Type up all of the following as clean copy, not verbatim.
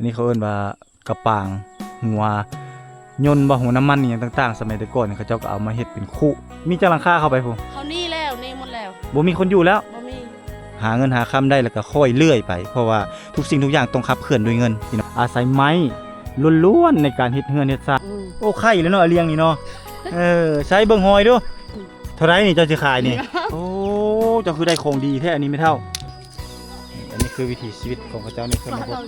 อันนี้เขาเอิ้นว่ากระปางหัวยนต์บ่หัวน้ำมันอย่างต่างๆสมัยแต่ก่อนเขาเจ้าก็เอามาเฮ็ดเป็นคุมีจังหลังคาเข้าไปพุ่นเขานี่แล้วนี่หมดแล้วบ่มีคนอยู่แล้วบ่มีหาเงินหาคำได้แล้วก็ค่อยเลื่อยไปเพราะว่าทุกสิ่งทุกอย่างต้องขับเคลื่อนด้วยเงินพี่น้องอาศัยไม้ล้วนๆในการเฮ็ดเฮือนเฮ็ดซ่านโอ้ไข่แล้วเนาะเลี้ยงนี่เนาะใช้เบิ่งหอยดูเท่าไรนี่เจ้าสิขายนี่โอ้เจ้าคือได้ของดีแท้อันนี้ไม่เท่าอันนี้คือวิถีชีวิตของเขาเจ้าในชนบท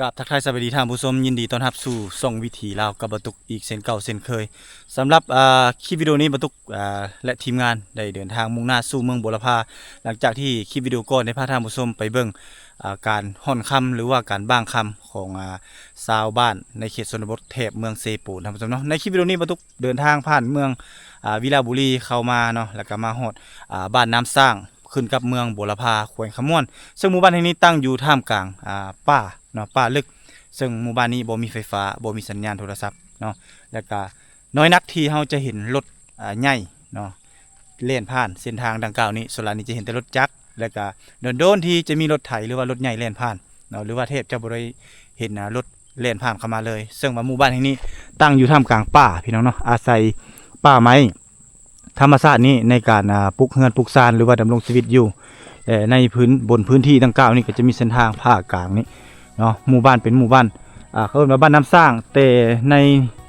กับทักทายสวัสดีท่านผู้ชมยินดีต้อนรับสู่ส่องวิถีลาวกับบตุกอีกเช่นเก่าเช่นเคยสำหรับคลิปวิดีโอนี้บตุกและทีมงานได้เดินทางมุ่งหน้าสู่เมืองบุรพาหลังจากที่คลิปวิดีโอก่อนได้พาท่านผู้ชมไปเบิ่งการห่อนค่ำหรือว่าการบ้างค่ำของชาวบ้านในเขตชนบทแถบเมืองเซปูนท่านผู้ชมเนาะในคลิปวิดีโอนี้บตุกเดินทางผ่านเมืองวิลาบุรีเข้ามาเนาะแล้วก็มาฮอดบ้านน้ำสร้างขึ้นกับเมืองบุรพาแขวงขม่วนซึ่งหมู่บ้านแห่งนี้ตั้งอยู่ท่ามกลางป่าเนาะป่าลึกซึ่งหมู่บ้านนี้บ่มีไฟฟ้าบ่มีสัญญาณโทรศัพท์เนาะแล้วก็น้อยนักที่เฮาจะเห็นรถใหญ่เนาะเล่นผ่านเส้นทางดังกล่าวนี้ส่วนหลายนี้จะเห็นแต่รถจักรแล้วก็โดนๆที่จะมีรถไถหรือว่ารถใหญ่เล่นผ่านเนาะหรือว่าแทบจะบ่ได้เห็นรถเล่นผ่านเข้ามาเลยซึ่งว่าหมู่บ้านแห่งนี้ตั้งอยู่ท่ามกลางป่าพี่น้องเนาะอาศัยป่าไม้ธรรมชาตินี้ในการปลูกเฮือนปลูกซานหรือว่าดำรงชีวิตอยู่ในพื้นที่ดังกล่าวนี้ก็จะมีเส้นทางภาคกลางนี้เนาะหมู่บ้านเป็นหมู่บ้านเขาเรียกว่าบ้านน้ำสร้างแต่ใน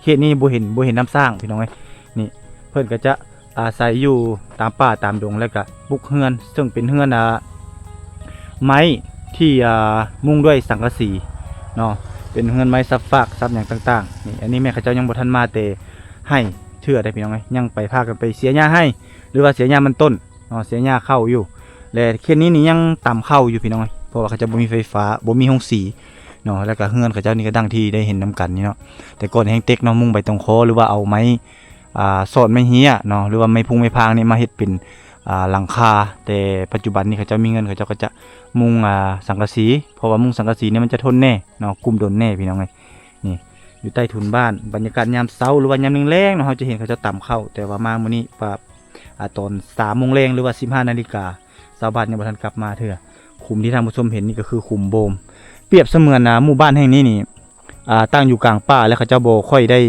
เขตนี้บ่เห็นน้ำสร้างพี่น้องเอ้ยนี่เพิ่นก็จะอาศัยอยู่ตามป่าตามดงแล้วก็ปลูกเฮือนซึ่งเป็นเฮือนไม้ที่มุงด้วยสังกะสีเนาะเป็นเฮือนไม้ซับฟากซับอย่างต่างๆนี่อันนี้แม่เขาเจ้ายังบ่ทันมาแต่ให้เชื่อได้พี่น้องเอ้ยยังไปพากันไปเสียหญ้าให้หรือว่าเสียหญ้ามันต้นเนาะเสียหญ้าเข้าอยู่และเขตนี้นี่ยังต่ำเข้าอยู่พี่น้องเอ้ยเพราะว่าเขาจะบ่มีไฟฟ้าบ่มีโรงสีเนาะแล้วก็เฮือนเขาเจ้านี่ก็ดังที่ได้เห็นนำกันนี่เนาะแต่ก่อนแห่งเต็กเนาะมุ่งไปตรงคอหรือว่าเอาไม้สอดไม้เหี้ยเนาะหรือว่าไม้พุงไม้พางนี่มาเฮ็ดเป็นหลังคาแต่ปัจจุบันนี้เขาเจ้ามีเงินเขาเจ้าก็จะมุงสังกะสีเพราะว่ามุงสังกะสีนี่มันจะทนแน่เนาะคุมโดนแน่พี่น้องเอ้ยนี่อยู่ใต้ถุนบ้านบรรยากาศยามเช้าหรือว่ายามแลงๆเนาะเราจะเห็นเขาเจ้าต่ำเข้าแต่ว่ามามื้อนี้ตอน 3:00 นหรือว่า 15:00 นชาวบ้านยังบ่ทันกลับมาเถอะขุมที่ท่านผู้ชมเห็นนี่ก็คือขุมโบมเปรียบเสมือนหมู่บ้านแห่งนี้นี่ ตั้งอยู่กลางป่าแล้วเขาเจ้าบ่ค่อยได้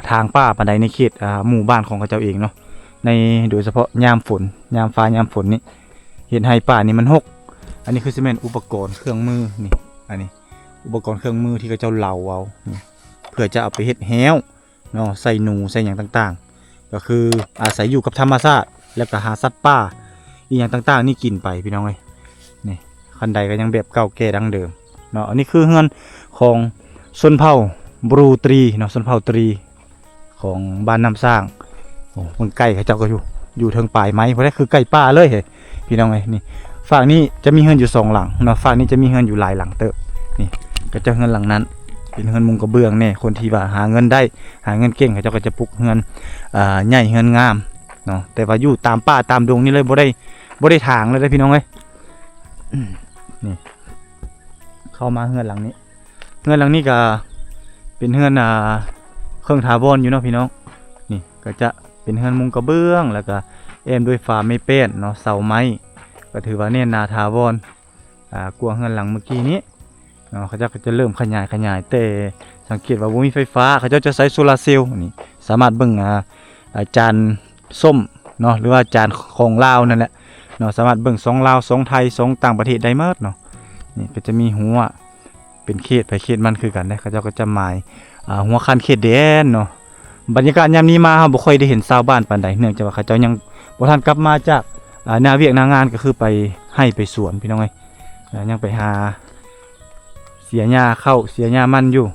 ทางป่าปานใดในเขตหมู่บ้านของเขาเจ้าเองเนาะในโดยเฉพาะยามฝนยามฟ้ายามฝนนี่เห็นให้ป่านี่มันหกอันนี้คือสิแม่นอุปกรณ์เครื่องมือนี่อันนี้อุปกรณ์เครื่องมือที่เขาเจ้าเหลาเอานี่เพื่อจะเอาไปเฮ็ดแฮ้วเนาะใส่หนูใส่หยังต่างๆก็คืออาศัยอยู่กับธรรมชาติแล้วก็หาสัตว์ป่าอีหยังต่างๆนี่กินไปพี่น้องเอ้ยนี่คันใดก็ยังแบบเก่าแก่ดั้งเดิมเนาะอันนี้คือเฮือนของชนเผ่าบรูตรีเนาะชนเผ่าตรีของบ้านน้ำสร้างโอ้มันใกล้เขาเจ้าก็อยู่เทิงปลายไม้เพราะนั่นคือใกล้ป่าเลยเฮ้ยพี่น้องเอ้ยนี่ฝั่งนี้จะมีเฮือนอยู่2หลังเนาะฝั่งนี้จะมีเฮือนอยู่หลายหลังเติบนี่ก็จะเฮือนหลังนั้นเป็นเฮือนมุงกระเบื้องเนี่ยคนที่ว่าหาเงินได้หาเงินเก่งเขาเจ้าก็จะปลูกเฮือนใหญ่เฮือนงามเนาะแต่ว่าอยู่ตามป่าตามดงนี่เลยบ่ได้ทางเลยพี่น้องเอ้ยนี่เข้ามาเฮือนหลังนี้เฮือนหลังนี้ก็เป็นเฮือนเครื่องถาวรอยู่เนาะพี่น้องนี่ก็จะเป็นเฮือนมุงกระเบื้องแล้วก็แอมด้วยฝาไม้เป้นเนาะเสาไม้ก็ถือว่าเนี่ยนาถาวรกว่าเฮือนหลังเมื่อกี้นี้เนาะเขาจะเริ่มขยายแต่สังเกตว่าบ่มีไฟฟ้าเขาจะใช้โซลาร์เซลล์นี่สามารถเบิ่งจานส้มเนาะหรือว่าจานของลาวนั่นแหละเนาะสามารถเบิ่ง2ลาว2ไทย2ต่างประเทศได้หมดเนาะนี่ก็จะมีหัวเป็นเขตไปเขตมันคือกันนะเขาก็จะหมายหัวคันเขตแดนเนาะบรรยากาศยามนี้มาเราบ่ค่อยได้เห็นชาวบ้านปานใดเนื่องจากว่าเขาเจ้ายังบ่ทันกลับมาจากนาเวียกนางานก็คือไปให้ไปสวนพี่น้องเอ้ยยังไปหาเสียหญ้าเข้าเสียหญ้ามันอยู่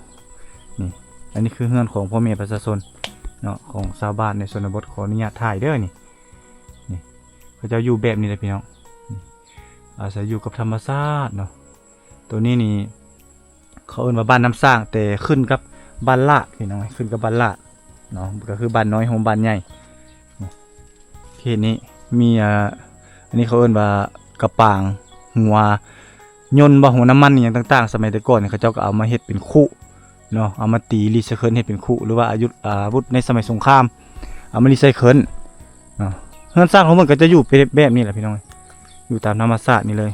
นี่อันนี้คือเฮือนของพ่อแม่ประชาชนเนาะของชาวบ้านในชนบทขออนุญาตถ่ายเด้อนี่เขาเจ้าอยู่แบบนี้เลยพี่น้องอาศัยอยู่กับธรรมชาติเนาะตัวนี้นี่เขาเอิ้นว่าบ้านน้ำสร้างแต่ขึ้นกับบ้านลาดพี่น้องขึ้นกับบ้านลาดเนาะก็คือบ้านน้อยของบ้านใหญ่เขตนี้มีอันนี้เขาเอิ้นว่ากระปางหัวยนต์บ่หัวน้ำมันอย่างต่างๆสมัยแต่ก่อนเขาเจ้าก็เอามาเฮ็ดเป็นคุเนาะเอามาตีรีไซเคิลเฮ็ดเป็นคุหรือว่าอาวุธในสมัยสงครามเอามารีไซเคิลเนาะเฮือนสร้างของมันก็จะอยู่เป็นแบบนี้แหละพี่น้องอยู่ตามธรรมชาตินี่เลย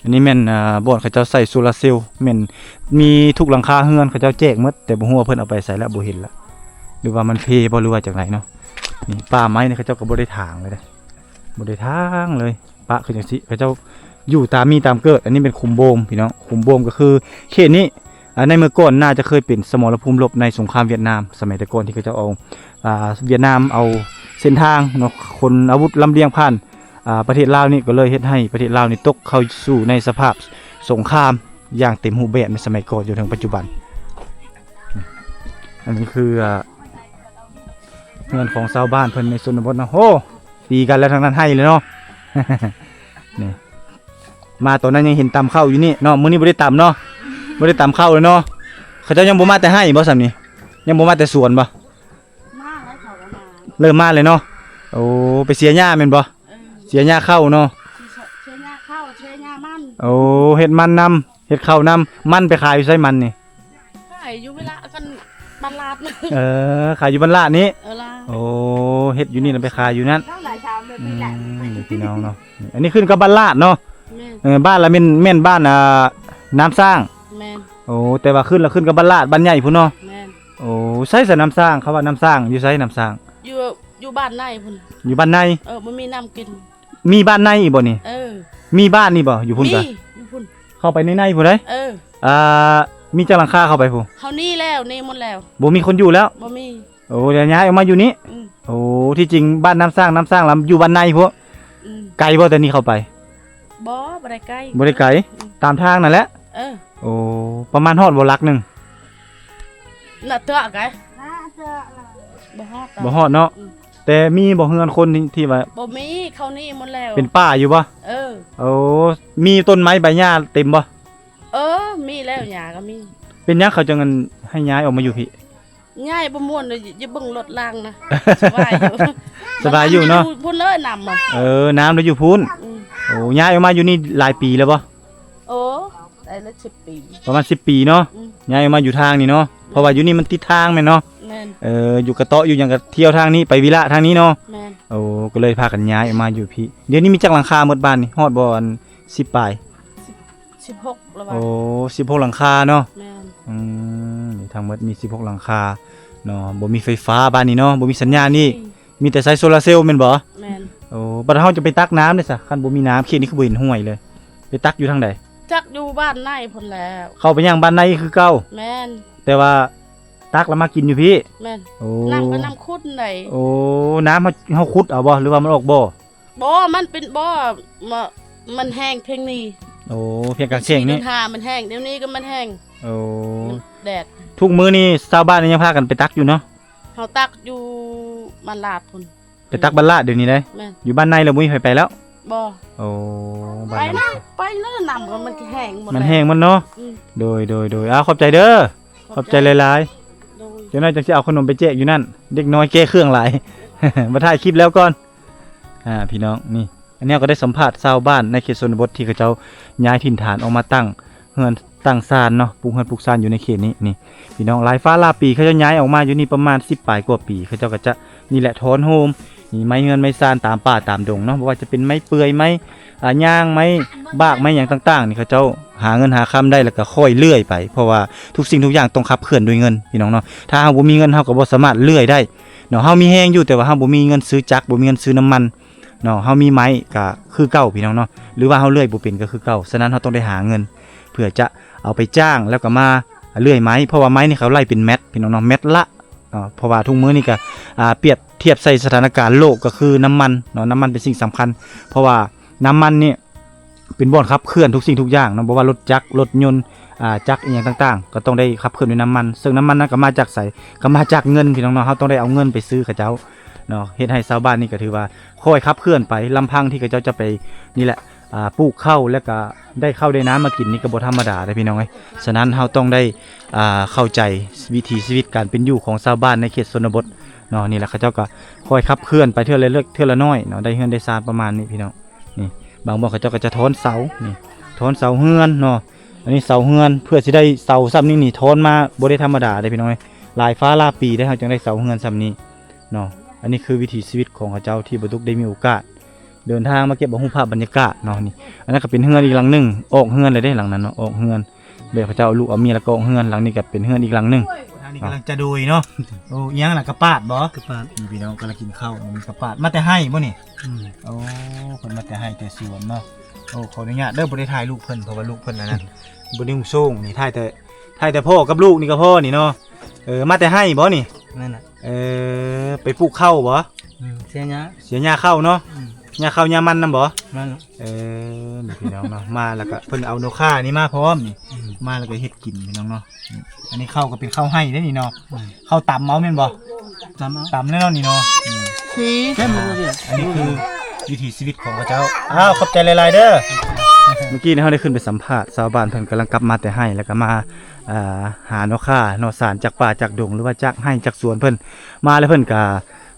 อันนี้แม่นบ่อนเขาเจ้าใส่โซลาร์เซลล์แม่นมีทุกหลังคาเฮือนเขาเจ้าแจกหมดแต่บ่ฮู้ว่าเพิ่นเอาไปใส่แล้วบ่เห็นละหรือว่ามันเพบ่หรือว่าจังไดเนาะนี่ป่าไม้นี่เขาเจ้าก็บ่ได้ถางเลยเด้บ่ได้ทางเลยปะคือจังซี่เขาเจ้าอยู่ตามมีตามเกิดอันนี้เป็นคุมโบมพี่น้องคุมโบมก็คือเขตนี้ในเมื่อก่อนน่าจะเคยเป็นสมรภูมิรบในสงครามเวียดนามสมัยแต่ก่อนที่เขาเจ้าเอาเวียดนามเอาเส้นทางเนาะคนอาวุธลำเลียงผ่านประเทศลาวนี่ก็เลยเฮ็ดให้ประเทศลาวนี่ตกเข้าสู่ในสภาพสงครามอย่างเต็มรูปแบบในสมัยก่อนจนถึงปัจจุบันอันนี้คือเงินของชาวบ้านเพิ่นในชนบทเนาะโอ้ตีกันแล้วทางนั้นให้เลยเนาะ นี่มาตอนนั้นยังเห็นตำเข้าอยู่นี่เนาะมื้อนี้บ่ได้ตำเนาะบ่ได้ตำเข้าเลยเนาะเขาเจ้ายังบ่มาแต่ให้บ่ซั่นนี่ยังบ่มาแต่สวนบ่มาแล้วเขาก็มาเริ่มมาเลยเนาะโอ้ไปเสียหญ้าแม่นบ่เสียหญ้าเข้าเนาะเชียร์หน้าเข้าเชียร์หน้ามันโอ้เฮ็ดมันนำเฮ็ดข้าวนำมันไปขายอยู่ไสมันนี่ขายอยู่เวลากันบันลาดขายอยู่บ้านลาดนี้ล่ะโอ้เฮ็ดอยู่นี่แล้วไปขายอยู่นั่นเท่าไหร่ชามแบบนี้แหละนี่พี่น้องเนาะอันนี้ขึ้นกับบ้านลาดเนาะแม่บ้านละแม่นบ้านน้ำสร้างแม่นโอ้แต่ว่าขึ้นกับบ้านลาดบ้านใหญ่พุ่นเนาะแม่นโอ้ไสซะน้ำสร้างเขาว่าน้ำสร้างอยู่ไสน้ำสร้างอยู่บ้านในพุ่นอยู่บ้านในบ่มีน้ำกินมีบ้านในอีกบ่นี่มีบ้านนี่บ่อยู่พุ่นกะอยู่พุ่นเข้าไปในพุ่นได้มีจักหลังคาเข้าไปพุ่นเฮานี่แล้วนี่หมดแล้วบ่มีคนอยู่แล้วบ่มีโอ้เดี๋ยวย้ายออกมาอยู่นี่โอ้ที่จริงบ้านน้ำสร้างลำอยู่บ้านในพุ่นไกลบ่แต่นี่เข้าไปบ่ได้ไกลบ่ได้ไกลตามทางนั่นแหละโอ้ประมาณฮอดบ่ลักนึงน่ะเตอะไกบ่ฮอดเนาะแต่มีบ่เฮือนคนที่ว่าบ่มีเขานี่หมดแล้วเป็นป่าอยู่บ่โอ้มีต้นไม้ใบหญ้าเต็มบ่มีแล้วหญ้าก็มีเป็นหยังเขาจังงั้นให้ย้ายออกมาอยู่พี่ย้ายบ่ม่วนเลยอย่าเบิ่งรถล่างนะสบายอยู่สบายอยู่เนาะพุ่นเลยน้ำน้ำแล้วอยู่พุ่นโอ้ย้ายออกมาอยู่นี่หลายปีแล้วบ่ได้ละ10 ปีประมาณ10 ปีเนาะย้ายออกมาอยู่ทางนี่เนาะเพราะว่าอยู่นี่มันติดทางแม่นเนาะอยู่กระเตาะอยู่อย่างกับเที่ยวทางนี้ไปวิระทางนี้เนาะโอ้ก็เลยพากันย้ายออกมาอยู่พี่เดี๋ยวนี้มีจักหลังคาหมดบ้านนี่ฮอดบ่อัน10 ปลาย16แล้วว่าโอ้16หลังคาเนาะ นี่ทั้งหมดมี16หลังคาเนาะบ่มีไฟฟ้าบ้านนี้เนาะบ่มีสัญญาณนี่มีแต่ใช้โซลาร์เซลล์แม่นบ่ แม่น โอ้บัดเฮาจะไปตักน้ำเด้ซะคันบ่มีน้ำเขตนี้คือบ่เห็นห้วยเลย ไปตักอยู่ทางใด จักอยู่บ้านในพุ่นแล้ว เข้าไปย่างบ้านในคือเก่า แม่น แต่ว่าตักแล้วมากินอยู่พี่ แม่น โอ้ น้ำก็น้ำขุ่นได้ โอ้น้ำเฮาขุดเอาบ่หรือว่ามันออกบ่ บ่มันเป็นบ่มามันแห้งเพียงนี้ โอ้เพียงกลางเชียงนี่ ดือ5มันแห้งเดี๋ยวนี้ก็มันแห้ง โอ้ มันแดด ทุกมื้อนี่ชาวบ้านนี่ยังพากันไปตักอยู่เนาะ เฮาตักอยู่บ้านลาดพุ่น ไปตักบ้านลาดเดี๋ยวนี้ได้ แม่น อยู่บ้านในแล้วบ่มีใครไปแล้ว บ่ โอ้บ้า ไป น นะไปนะน้ำก็มันแห้งหมด มัน ล้ว แห้งมันเนาะ อืม โดยขอบใจเด้อขอบใจหลายๆ โดย เดี๋ยวน้อยจังสิเอาขนมไปแจกอยู่นั่น เด็กน้อยแก้เครื่องหลาย มาถ่ายคลิปแล้วก่อนพี่น้องนี่ อันนี้ก็ได้สัมภาษณ์ชาวบ้านในเขตชนบทที่เขาเจ้าย้ายถิ่นฐานออกมาตั้งเฮือนตั้งศาลเนาะปลูกเฮือนปลูกศาลอยู่ในเขตนี้นี่พี่น้องหลายฟ้าหลายปีเขาเจ้าย้ายออกมาอยู่นี่ประมาณ10ปลายกว่าปีเขาเจ้าก็จะนี่แหละถอนโฮมนี่ไม้เฮือนไม้ศาลตามป่าตามดงเนาะบ่ว่าจะเป็นไม้เปื่อยไม้ย่างไม้บากไม้หยังต่างๆนี่เขาเจ้าหาเงินหาค้ำได้แล้วก็ค่อยเลื่อยไปเพราะว่าทุกสิ่งทุกอย่างต้องขับเคลื่อนด้วยเงินพี่น้องเนาะถ้าเฮาบ่มีเงินเฮาก็บ่สามารถเลื่อยได้เนาะเฮามีแฮงอยู่แต่ว่าเฮาบ่มีเงินซื้อจักรบ่มีเงินซื้อน้ำมันเนาะเฮามีไม้ก็คือเก่าพี่น้องเนาะหรือว่าเฮาเลื่อยบ่เป็นก็คือเก่าฉะนั้นเฮาต้องได้หาเงินเพื่อจะเอาไปจ้างแล้วก็มาเลื่อยไม้เพราะว่าไม้นี่เขาไล่เป็นแมตพี่น้องเนาะแมตละเพราะว่าทุกมื้อนี่ก็เปรียบเทียบใส่สถานการณ์โลกก็คือน้ำมันเนาะน้ำมันเป็นสิ่งสำคัญเพราะว่าน้ำมันนี่เป็นบ่อนขับเคลื่อนทุกสิ่งทุกอย่างเนาะบ่ว่ารถจักรรถยนต์จักรอีหยังต่างๆก็ต้องได้ขับเคลื่อนด้วยน้ำมันซึ่งน้ำมันนั้นก็มาจากไสก็มาจากเงินพี่น้องเนาะเฮาต้องได้เอาเงินไปซื้อเขาเจ้าเนาะเฮ็ดให้ชาวบ้านนี่ก็ถือว่าค่อยขับเคลื่อนไปลำพังที่เขาเจ้าจะไปนี่แหละปลูกข้าวแล้วก็ได้ข้าวได้น้ำมากินนี่ก็บ่ธรรมดาเด้อพี่น้องเอ้ยฉะนั้นเฮาต้องได้เข้าใจวิถีชีวิตการเป็นอยู่ของชาวบ้านในเขตชนบทเนาะนี่แหละเขาเจ้าก็ค่อยขับเคลื่อนไปเทื่อละเล็กเทื่อละน้อยเนาะได้เฮือนได้ซานประมาณนี้พี่น้องนี่บางบ่อนเขาเจ้าก็จะถอนเสานี่ถอนเสาเฮือนเนาะอันนี้เสาเฮือนเพื่อสิได้เสาซ้ำนี้นี่ถอนมาบ่ได้ธรรมดาเด้อพี่น้องเอ้ยหลายฟ้าหลายปีได้เฮาจึงได้เสาเฮือนซ้ำนี้เนาะอันนี้คือวิถีชีวิตของเขาเจ้าที่บ่ทุกได้มีโอกาสเดินทางมาเก็บรูปภาพบรรยากาศเนาะนี่อันนั้นก็เป็นเฮือนอีกหลังหนึงออกเฮือนเลยได้หลังนั้นเนาะออกเฮือนแบบเขาเจ้าเอาลูกเอาเมียแล้วก็ออกเฮือนหลังนี้ก็เป็นเฮือนอีกหลังหนึงทางนี้กำลังจะดูเนาะโอ้อีหยังล่ะกระปาดบ่กระปาดพี่น้องกำลังกินข้าวมีกระปาดมาแต่ให้บ่นี่โอ้เพิ่นมาแต่ให้แต่สวนเนาะโอ้ขออนุญาตเด้อบ่ได้ถ่ายลูกเพิ่นเพราะว่าลูกเพิ่นอันนั้นบ่ได้ส่งนี่ถ่ายแต่พ่อกับลูกนี่ก็พ่อนี่เนาะมาแต่ให้บ่นี่นั่นน่ะไปปลูกข้าวบ่เสียหญ้าข้าวเนาะหญ้าข้าวหญ้ามันนำบ่นั่นนี่พี่น้องเนาะมาแล้วก็เพิ่นเอาโนค่านี่มาพร้อมนี่มาแล้วก็เฮ็ดกินพี่น้องเนาะอันนี้ข้าวก็เป็นข้าวให้เด้นี่เนาะข้าวตำเอาแม่นบ่ตำแน่นอนนี่เนาะ สีแค่มือเดียว อันนี้คือวิถีชีวิตของพระเจ้าขอบใจหลายๆเด้อเมื่อกี้เราได้ขึ้นไปสัมภาษณ์ชาวบ้านเพิ่นกำลังกลับมาแต่ให้แล้วก็มาหาเนาะค่าเนาะสารจากป่าจากดงหรือว่าจากให้จากสวนเพิ่นมาแล้วเพิ่นก็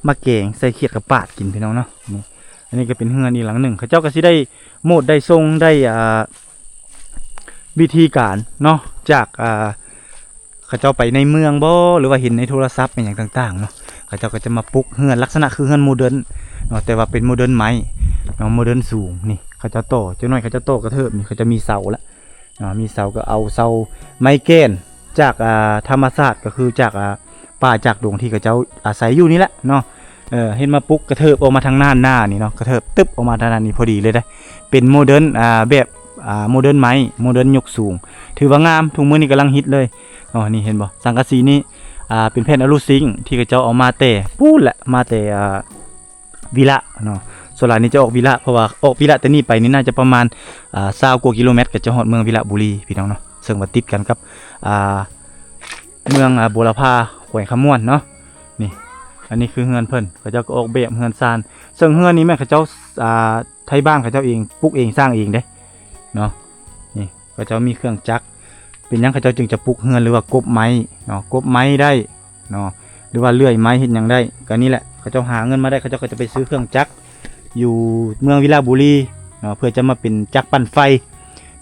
มาแกงใส่เขียดกับปาดกินพี่น้องเนาะนี่อันนี้ก็เป็นเฮือนอีกหลังหนึ่งเขาเจ้าก็สิได้โมดได้ทรงได้วิธีการเนาะจากเขาเจ้าไปในเมืองบ่หรือว่าเห็นในโทรศัพท์เป็นอย่างต่างๆเนาะเขาเจ้าก็จะมาปลุกเฮือนลักษณะคือเฮือนโมเดิร์นเนาะแต่ว่าเป็นโมเดิร์นไม้เนาะโมเดิร์นสูงนี่เขาจะโตเจ้าน้อยเขาจะโตกระเทิบนี่เขาจะมีเสาละเนาะมีเสาก็เอาเสาไม้แกนจากธรรมชาติก็คือจากป่าจากดงที่เขาเจ้าอาศัยอยู่นี่แหละเนาะเห็นมาปลุกกระเทิบออกมาทางหน้านี่เนาะกระเทิบตึ๊บออกมาทางนั้นนี่พอดีเลยได้เป็นโมเดิร์นแบบโมเดิร์นไม้โมเดิร์นยกสูงถือว่างามทุกมื้อนี้กำลังฮิตเลยอ๋อนี่เห็นบ่สังกะสีนี่เป็นแผ่นอลูซิงที่เขาเจ้าเอามาแต่พูดแหละมาแต่วิละเนาะส่วนหลายนี้จะออกวิละเพราะว่าออกวิละแต่นี่ไปนี่น่าจะประมาณ20 กว่ากิโลเมตรก็จะฮอดเมืองวิละบุรีพี่น้องเนาะซึ่งว่าติดกันกับเมืองบัวลาภาแขวงขมวนเนาะนี่อันนี้คือเฮือนเพิ่นเขาเจ้าก็ออกแบบเฮือนซานซึ่งเฮือนนี้แม่เขาเจ้าไทยบ้านเขาเจ้าเองปลูกเองสร้างเองเด้เนาะนี่เขาเจ้ามีเครื่องจักรเป็นหยังเขาเจ้าจึงจะปลูกเฮือนหรือว่ากบไม้เนาะกบไม้ได้เนาะหรือว่าเลื่อยไม้เฮ็ดหยังได้ก็นี่แหละเขาเจ้าหาเงินมาได้เขาเจ้าก็จะไปซื้อเครื่องจักรอยู่เมืองวิลาบุรีเนาะเพื่อจะมาเป็นจักรปั่นไฟ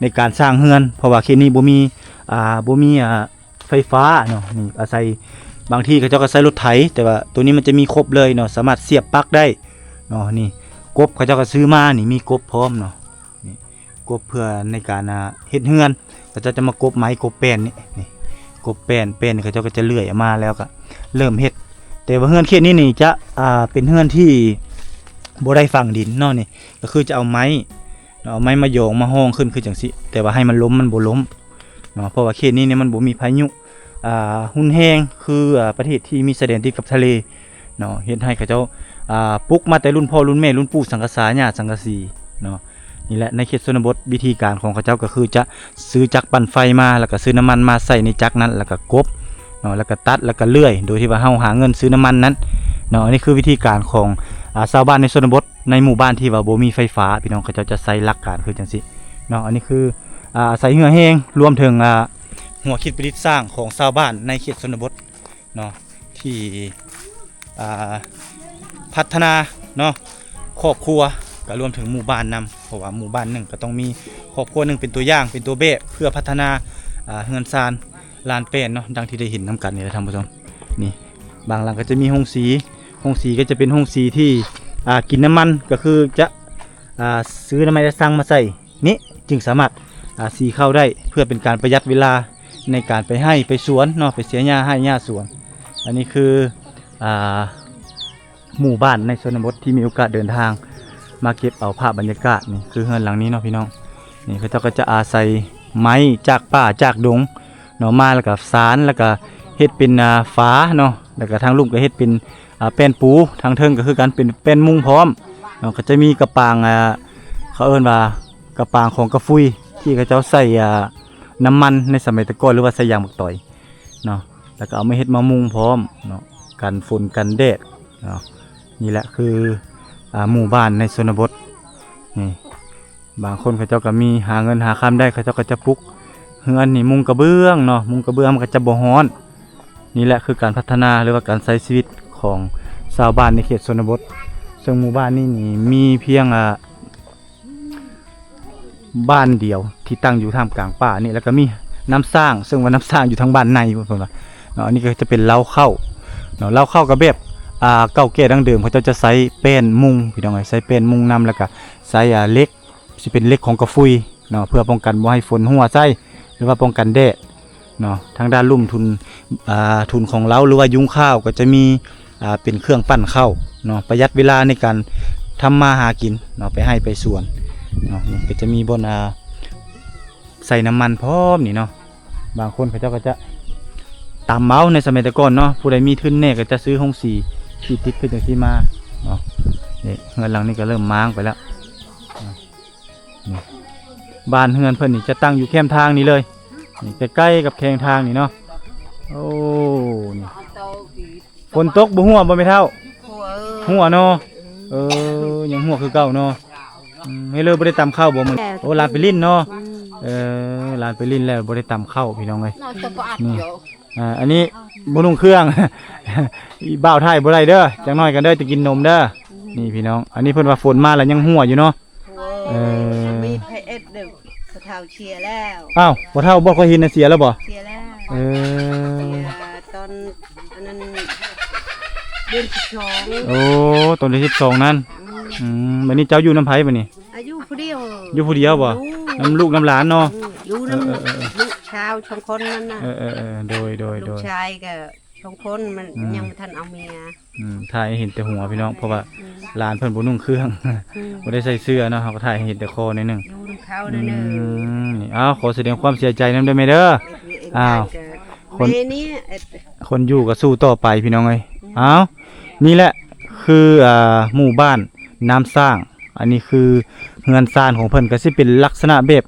ในการสร้างเฮือนเพราะว่าเขตนี้บ่มีไฟฟ้าเนาะนี่อาศัยบางที่เขาเจ้าก็ใช้รถไถแต่ว่าตัวนี้มันจะมีครบเลยเนาะสามารถเสียบปลั๊กได้เนาะนี่กบเขาเจ้าก็ซื้อมานี่มีกบพร้อมเนาะนี่กบเพื่อในการเฮ็ดเฮือนเขาเจ้าจะมากบไม้กบแป้นนี่ กบแป้นเขาเจ้าก็จะเลื่อยออกมาแล้วก็เริ่มเฮ็ดแต่ว่าเฮือนเขตนี้นี่จะเป็นเฮือนที่บ่ได้ฝังดินเนาะนี่ก็คือจะเอาไม้มาโยงมาห้องขึ้นคือจังซี่แต่ว่าให้มันล้มมันบ่ล้มเนาะเพราะว่าเขตนี้เนี่ยมันบ่มีพายุหุ่นแห้งคือประเทศที่มีชายแดนติดกับทะเลเนาะเฮ็ดให้เขาเจ้าปลูกมาแต่รุ่นพ่อรุ่นแม่รุ่นปู่สังกะสาญาติสังกะสีเนาะนี่แหละในเขตชนบทวิธีการของเขาเจ้าก็คือจะซื้อจักรปั่นไฟมาแล้วก็ซื้อน้ำมันมาใส่ในจักรนั้นแล้วก็กบเนาะแล้วก็ตัดแล้วก็เลื่อยโดยที่ว่าเฮาหาเงินซื้อน้ำมันนั้นเนาะนี่คือวิธีการของชาวบ้านในชนบทในหมู่บ้านที่ว่าบ่มีไฟฟ้าพี่น้องเขาเจ้าจะใช้หลักการคือจังซี่เนาะอันนี้คือใส่เหือแห้งรวมถึงหัวคิดประดิษฐ์สร้างของชาวบ้านในเขตชนบทเนาะที่พัฒนาเนาะครอบครัวก็รวมถึงหมู่บ้านนำเพราะว่าหมู่บ้านหนึ่งก็ต้องมีครอบครัวหนึ่งเป็นตัวอย่างเป็นตัวแบบเพื่อพัฒนาเฮือนซานลานเป็นเนาะดังที่ได้เห็นนำกันนี่แหละท่านผู้ชมนี่บางหลังก็จะมีห้องสีก็จะเป็นห้องสีที่กินน้ำมันก็คือจะซื้อน้ำมันจะสั่งมาใส่นี้จึงสามารถสีเข้าได้เพื่อเป็นการประหยัดเวลาในการไปให้ไปสวนเนาะไปเสียหญ้าให้หญ้าสวนอันนี้คือหมู่บ้านในชนบทที่มีโอกาสเดินทางมาเก็บเอาภาพบรรยากาศนี่คือเฮือนหลังนี้เนาะพี่น้องนี่เขาเจ้าก็จะอาศัยไม้จากป่าจากดงเนาะมาแล้วก็สารแล้วก็เฮ็ดเป็นฟ้าเนาะแล้วก็ทางลุ่มก็เฮ็ดเป็นแป้นปูทางเทิงก็คือการเป็นแป้นมุ้งพร้อมเนาะก็จะมีกระปางเขาเอิ้นว่ากระปางของกระฟุยที่เขาเจ้าใส่น้ำมันในสมัยตะก่อนหรือว่าใส่ยางบักต่อยเนาะแล้วก็เอามาเฮ็ดมามุงพร้อมเนาะกันฝนกันแดดเนาะนี่แหละคือหมู่บ้านในชนบทนี่บางคนเขาเจ้าก็มีหาเงินหาคำได้เขาเจ้าก็จะปลุกเฮือนนี่มุงกระเบื้องเนาะมุงกระเบื้องมันก็จะบ่ฮ้อนนี่แหละคือการพัฒนาหรือว่าการใช้ชีวิตของชาวบ้านในเขตชนบทซึ่งหมู่บ้านนี้นี่มีเพียงบ้านเดียวที่ตั้งอยู่ท่ามกลางป่านี่แล้วก็มีน้ำสร้างซึ่งว่าน้ำสร้างอยู่ทางบ้านในเพิ่นว่าเนาะอันนี้ก็จะเป็นเล้าเข้าเนาะเล้าเข้ากับแบบเก่าแก่ดั้งเดิมเขาจะใช้แป้นมุงพี่น้องใช้แป้นมุงนำแล้วก็ใช้เหล็กสิเป็นเหล็กของกระฟุยเนาะเพื่อป้องกันบ่ให้ฝนหัวใส่หรือว่าป้องกันแดดเนาะทางด้านลุ่มทุนของเล้าหรือว่ายุ้งข้าวก็จะมีเป็นเครื่องปั้นข้าวเนาะประหยัดเวลาในการทำมาหากินเนาะไปให้ไปสวนเนาะนี่ก็จะมีบนใส่น้ำมันพร้อมนี่เนาะบางคนเขาเจ้าก็จะตามเมาส์ในสมัยแต่ก่อนเนาะผู้ใดมีทุนแน่ก็จะซื้อห้องสีที่ติดขึ้นจากที่มาเนาะนี่เฮือนหลังนี้ก็เริ่มม้างไปแล้วนี่บ้านเฮือนเพิ่นนี่จะตั้งอยู่แคมทางนี้เลยนี่ใกล้ๆกับแคมทางนี่เนาะโอ้นี่ฝนตกบ่หัวบ่แม่เฒ่าหัวเนาะยังหัวคือเก่าเนาะให้เลยบ่ได้ตำข้าวบ่มื้อโอ้ลานไปลิ้นเนาะลานไปลิ้นแล้วบ่ได้ตำข้าวพี่น้องเอ้ยนี่อันนี้บ่นุ่งเครื่อง อีบ่าวไทยบ่ได้เด้อจังน้อยกันเด้อจะกินนมเด้อนี่พี่น้องอันนี้เพิ่นว่าฝนมาแล้วยังหัวอยู่เนาะมีเพชรดึกเท่าเชียร์แล้ว อ้าวบ่เฒ่าบ่ค่อยเห็นน่ะเสียแล้วบ่เชียร์แล้วตอนนั้นเดือน12โอ้ตอนที่12นั่นบัดนี้เจ้าอยู่น้ำไผบัดนี้อายุผู้เดียวอยู่ผู้เดียวบ่น้ำลูกน้ำหลานเนาะอยู่น้ำลูกชาวชงคนนั่นน่ะโดยลูกชายก็ชงคนมันยังไม่ทันเอาเมียถ่ายเห็นแต่หัวพี่น้องเพราะว่าหลานเพิ่นบ่นุ่งเครื่องบ่ได้ใส่เสื้อเนาะเฮาก็ถ่ายเห็นแต่คอนิดนึงดูเขาเด้อนี่อ้าวขอแสดงความเสียใจนำด้วยแม่เด้ออ้าวคนอยู่ก็สู้ต่อไปพี่น้องเอ้ยอ้าวนี่แหละคือหมู่บ้านน้ำสร้างอันนี้คือเฮือนซานของเพิ่นก็สิเป็นลักษณะแบบ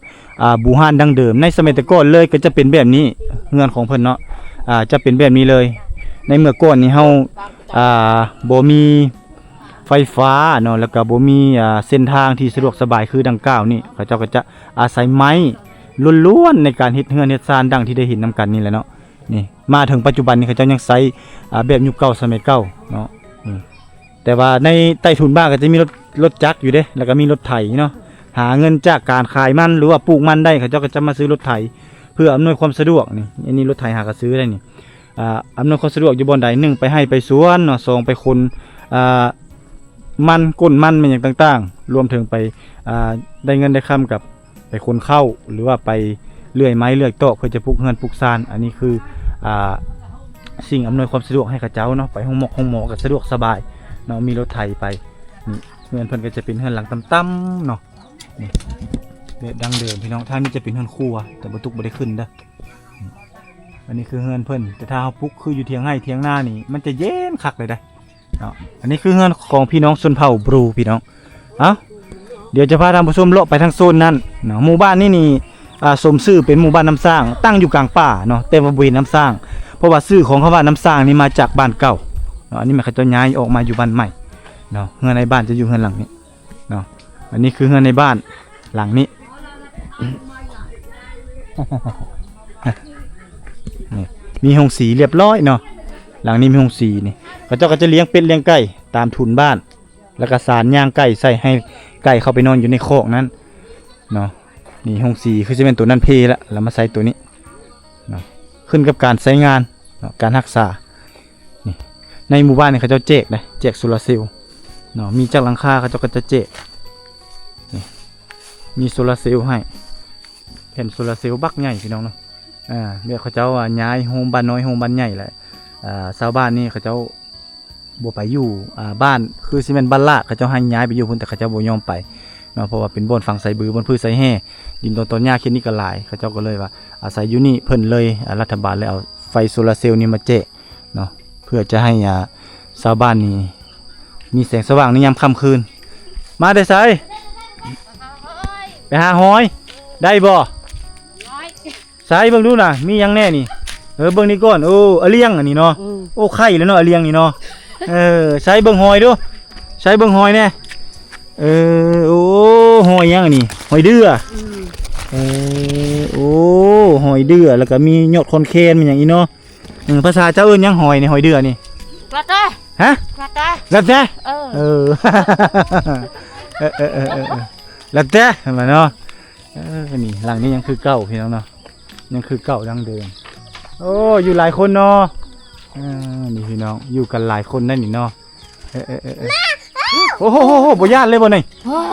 บูฮานดั้งเดิมในสมัยแต่ก่อนเลยก็จะเป็นแบบนี้เฮือนของเพิ่นเนาะจะเป็นแบบนี้เลยในเมื่อก่อนนี้เฮาบ่มีไฟฟ้าเนาะแล้วก็บ่มีเส้นทางที่สะดวกสบายคือดังกล่าวนี่เขาเจ้าก็จะอาศัยไม้ล้วนๆในการเฮ็ดเฮือนเฮ็ดซานดังที่ได้เห็นนํกันนี่แหละเนาะนี่มาถึงปัจจุบันนี้เขาเจ้ายังใช้แบบยุคเก่าสมัยเก่าเนาะแต่ว่าในใต้ถุนบ้านก็จะมีรถจักรอยู่เด้แล้วก็มีรถไถเนาะหาเงินจากการขายมันหรือว่าปลูกมันได้เขาเจ้าก็จะมาซื้อรถไถเพื่ออำนวยความสะดวกนี่อันนี้รถไถหาก็ซื้อได้นี่อำนวยความสะดวกอยู่บนใด1ไปให้ไปสวนเนาะ2ไปคนมันก้นมันเป็นอย่างต่างๆรวมถึงไปได้เงินได้คำกับไปคนเข้าหรือว่าไปเลื่อยไม้เลื่อยโต๊ะเพื่อจะปลูกเฮือนปลูกซานอันนี้คือ อ่าสิ่งอำนวยความสะดวกให้กับเจ้าเนาะไปห้องหมอก็สะดวกสบายเนาะมีรถไถไปนี่เฮือนเพิ่นก็จะเป็นเฮือนหลังต่ำๆเนาะนี่แบบดังเดิมพี่น้องทางนี้จะเป็นเฮือนครัวแต่บ่ตุกบ่ได้ขึ้นเด้อนี่อันนี้คือเฮือนเพิ่นแต่ถ้าเฮาปลุกคืออยู่เถียงไร่เถียงนานี่มันจะเย็นคักเลยได้เนาะอันนี้คือเฮือนของพี่น้องชนเผ่าบรูพี่น้องเอ้าเดี๋ยวจะพาท่านผู้ชมเลาะไปทางโซนนั้นเนาะหมู่บ้านนี่สมชื่อเป็นหมู่บ้านน้ำสร้างตั้งอยู่กลางป่าเนาะแต่ว่าบ่เห็นน้ำสร้างเพราะว่าชื่อของคำว่าน้ำสร้างนี่มาจากบ้านเก่าเนาะอันนี้มันเขาจะย้ายออกมาอยู่บ้านใหม่เนาะเฮือนในบ้านจะอยู่เฮือนหลังนี้เนาะอันนี้คือเฮือนในบ้านหลังนี้ นี่มีหงสีเรียบร้อยเนาะหลังนี้มีหงสีนี่เขาเจ้าก็จะเลี้ยงเป็ดเลี้ยงไก่ตามทุนบ้านแล้วก็สารย่างไก่ใส่ให้ไก่เข้าไปนอนอยู่ในคอกนั้นเนาะนี่หงสีคือจะเป็นตัวนั้นเพละแล้วมาใส่ตัวนี้เนาะขึ้นกับการใช้งานเนาะการรักษานี่ในหมู่บ้านนี่เขาเจ้าแจกนะแจกโซลาร์เซลล์เนาะมีจากหลังคาเขาเจ้าก็จะแจกนี่มีโซลาร์เซลล์ให้แผ่นโซลาร์เซลล์บักใหญ่พี่น้องเนาะเดี๋ยวเขาเจ้าย้ายโฮมบ้านน้อยโฮมบ้านใหญ่แหละชาวบ้านนี่เขาเจ้าบ่ไปอยู่บ้านคือซีเมนต์บ้านลาดเขาเจ้าให้ย้ายไปอยู่พุ่นแต่เขาเจ้าบ่ยอมไปเนาะเพราะว่าเป็นบ่อนฝั่งไสบือบ่อนพืชไสแห่ดินต้นหญ้าเขตนี้ก็หลายเขาเจ้าก็เลยว่าอาศัยอยู่นี่เพิ่นเลยรัฐบาลเลยเอาไฟโซลาร์เซลล์นี่มาแจกเนาะเพื่อจะให้ชาวบ้านนี่มีแสงสว่างในยามค่ำคืนมาได้ไสไปหาหอยได้บ่ไสเบิ่งดูน่ะมีหยังแน่นี่เบิ่งนี่ก่อนโอ้อะเลียงอันนี้เนาะโอ้ไข่แล้วเนาะอะเลียงนี่เนาะใช้เบิ่งหอยดูใช้เบิ่งหอยแน่โอ้หอยยังอันนี้หอยเดือโอ้หอยเดือแล้วก็มียอดคอนเคนมันอย่างนี้เนาะภาษาเจ้าเอิ้นยังหอยนี่หอยเดือนี่ กระแต ฮะ กระแต แล้วแต่ เออ แล้วแต่เห็นไหมเนาะนี่หลังนี้ยังคือเก่าพี่น้องเนาะยังคือเก่าดังเดิมโอ้อยู่หลายคนเนาะนี่พี่น้องอยู่กันหลายคนนั่นนี่เนาะโอ้โหบ่ญาติเลยบ่นี่